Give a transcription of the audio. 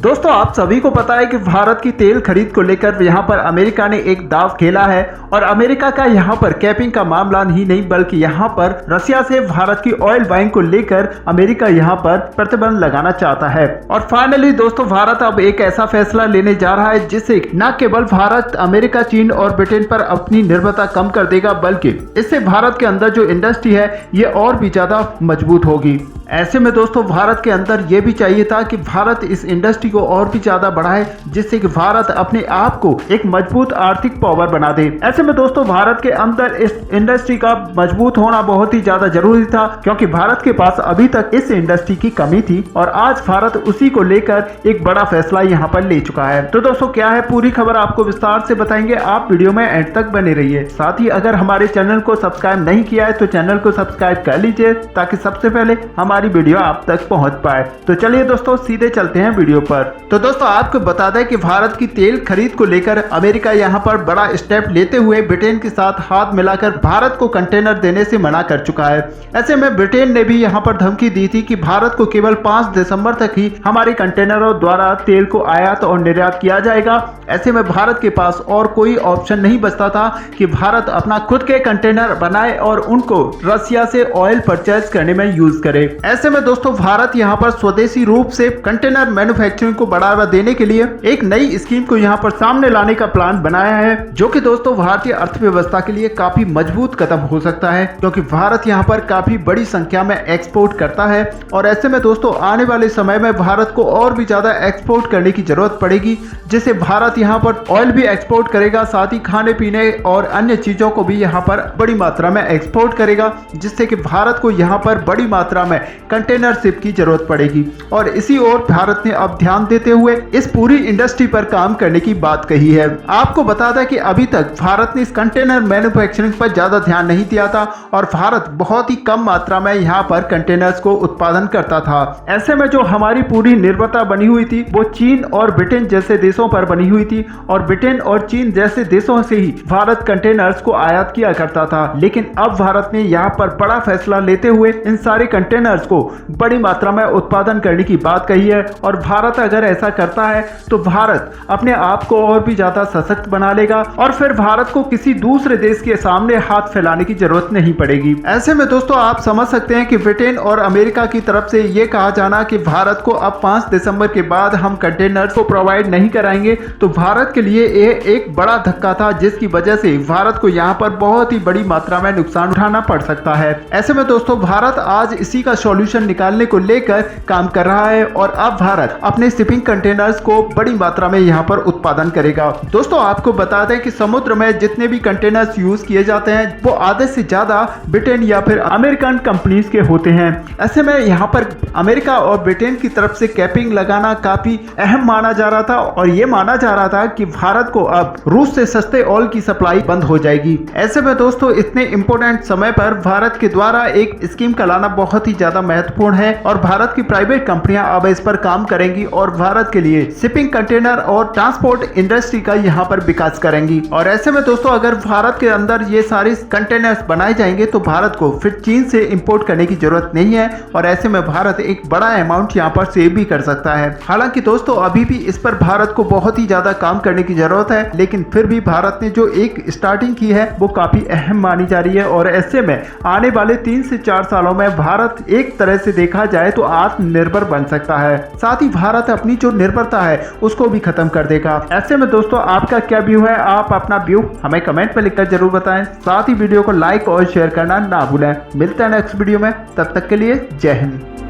दोस्तों आप सभी को पता है कि भारत की तेल खरीद को लेकर यहाँ पर अमेरिका ने एक दाव खेला है और अमेरिका का यहाँ पर कैपिंग का मामला ही नहीं बल्कि यहाँ पर रसिया से भारत की ऑयल बाइंग को लेकर अमेरिका यहाँ पर प्रतिबंध लगाना चाहता है। और फाइनली दोस्तों भारत अब एक ऐसा फैसला लेने जा रहा है जिससे न केवल भारत अमेरिका, चीन और ब्रिटेन पर अपनी निर्भरता कम कर देगा बल्कि इससे भारत के अंदर जो इंडस्ट्री है ये और भी ज्यादा मजबूत होगी। ऐसे में दोस्तों भारत के अंदर ये भी चाहिए था कि भारत इस इंडस्ट्री को और भी ज्यादा बढ़ाए जिससे कि भारत अपने आप को एक मजबूत आर्थिक पावर बना दे। ऐसे में दोस्तों भारत के अंदर इस इंडस्ट्री का मजबूत होना बहुत ही ज्यादा जरूरी था क्योंकि भारत के पास अभी तक इस इंडस्ट्री की कमी थी और आज भारत उसी को लेकर एक बड़ा फैसला यहाँ पर ले चुका है। तो दोस्तों क्या है पूरी खबर आपको विस्तार से बताएंगे, आप वीडियो में एंड तक बने रहिए। साथ ही अगर हमारे चैनल को सब्सक्राइब नहीं किया है तो चैनल को सब्सक्राइब कर लीजिए ताकि सबसे पहले हमारी वीडियो आप तक पहुंच पाए। तो चलिए दोस्तों सीधे चलते हैं वीडियो पर। तो दोस्तों आपको बता दें कि भारत की तेल खरीद को लेकर अमेरिका यहां पर बड़ा स्टेप लेते हुए ब्रिटेन के साथ हाथ मिलाकर भारत को कंटेनर देने से मना कर चुका है। ऐसे में ब्रिटेन ने भी यहां पर धमकी दी थी कि भारत को केवल 5 दिसंबर तक ही हमारे कंटेनरों द्वारा तेल को आयात और निर्यात किया जाएगा। ऐसे में भारत के पास और कोई ऑप्शन नहीं बचता था कि भारत अपना खुद के कंटेनर बनाए और उनको रसिया से ऑयल परचेज करने में यूज करे। ऐसे में दोस्तों भारत यहाँ पर स्वदेशी रूप से कंटेनर मैन्युफैक्चरिंग को बढ़ावा देने के लिए एक नई स्कीम को यहाँ पर सामने लाने का प्लान बनाया है जो कि दोस्तों भारतीय अर्थव्यवस्था के लिए काफी मजबूत कदम हो सकता है क्योंकि भारत यहाँ पर काफी बड़ी संख्या में एक्सपोर्ट करता है और ऐसे में दोस्तों आने वाले समय में भारत को और भी ज्यादा एक्सपोर्ट करने की जरूरत पड़ेगी जिससे भारत यहाँ पर ऑयल भी एक्सपोर्ट करेगा, साथ ही खाने पीने और अन्य चीजों को भी यहाँ पर बड़ी मात्रा में एक्सपोर्ट करेगा जिससे कि भारत को यहाँ पर बड़ी मात्रा में कंटेनर शिप की जरूरत पड़ेगी। और इसी ओर भारत ने अब ध्यान देते हुए इस पूरी इंडस्ट्री पर काम करने की बात कही है। आपको बता दें कि अभी तक भारत ने इस कंटेनर मैन्युफैक्चरिंग पर ज्यादा ध्यान नहीं दिया था और भारत बहुत ही कम मात्रा में यहाँ पर कंटेनर्स को उत्पादन करता था। ऐसे में जो हमारी पूरी निर्भरता बनी हुई थी वो चीन और ब्रिटेन जैसे देशों पर बनी हुई थी और ब्रिटेन और चीन जैसे देशों से ही भारत कंटेनर्स को आयात किया करता था। लेकिन अब भारत ने यहाँ पर बड़ा फैसला लेते हुए इन सारे कंटेनर्स को बड़ी मात्रा में उत्पादन करने की बात कही है और भारत अगर ऐसा करता है तो भारत अपने आप को और भी ज्यादा सशक्त बना लेगा और फिर भारत को किसी दूसरे देश के सामने हाथ फैलाने की जरूरत नहीं पड़ेगी। ऐसे में दोस्तों आप समझ सकते हैं कि ब्रिटेन और अमेरिका की तरफ से ये कहा जाना कि भारत को अब 5 दिसंबर के बाद हम कंटेनर्स को प्रोवाइड नहीं कराएंगे तो भारत के लिए ये एक बड़ा धक्का था जिसकी वजह से भारत को यहाँ पर बहुत ही बड़ी मात्रा में नुकसान उठाना पड़ सकता है। ऐसे में दोस्तों भारत आज इसी का सॉल्यूशन निकालने को लेकर काम कर रहा है और अब भारत अपने शिपिंग कंटेनर्स को बड़ी मात्रा में यहाँ पर उत्पादन करेगा। दोस्तों आपको बता दें कि समुद्र में जितने भी कंटेनर्स यूज किए जाते हैं वो आधे से ज्यादा ब्रिटेन या फिर अमेरिकन कंपनीज के होते हैं। ऐसे में यहाँ पर अमेरिका और ब्रिटेन की तरफ से कैपिंग लगाना काफी अहम माना जा रहा था और ये माना जा रहा था कि भारत को अब रूस से सस्ते ऑयल की सप्लाई बंद हो जाएगी। ऐसे में दोस्तों इतने इंपोर्टेंट समय पर भारत के द्वारा एक स्कीम का लाना बहुत ही ज्यादा महत्वपूर्ण है और भारत की प्राइवेट कंपनियां अब इस पर काम करेंगी और भारत के लिए शिपिंग कंटेनर और ट्रांसपोर्ट इंडस्ट्री का यहाँ पर विकास करेंगी। और ऐसे में दोस्तों अगर भारत के अंदर ये सारे कंटेनर्स बनाए जाएंगे तो भारत को फिर चीन से इंपोर्ट करने की जरूरत नहीं है और ऐसे में भारत एक बड़ा अमाउंट यहाँ पर सेव भी कर सकता है। हालांकि दोस्तों अभी भी इस पर भारत को बहुत ही ज्यादा काम करने की जरूरत है लेकिन फिर भी भारत ने जो एक स्टार्टिंग की है वो काफी अहम मानी जा रही है और ऐसे में आने वाले 3 से 4 सालों में भारत एक तरह से देखा जाए तो आत्मनिर्भर बन सकता है। साथ ही भारत अपनी जो निर्भरता है उसको भी खत्म कर देगा। ऐसे में दोस्तों आपका क्या व्यू है, आप अपना व्यू हमें कमेंट में लिखकर जरूर बताएं। साथ ही वीडियो को लाइक और शेयर करना ना भूलें। मिलते हैं नेक्स्ट वीडियो में, तब तक के लिए जय हिंद।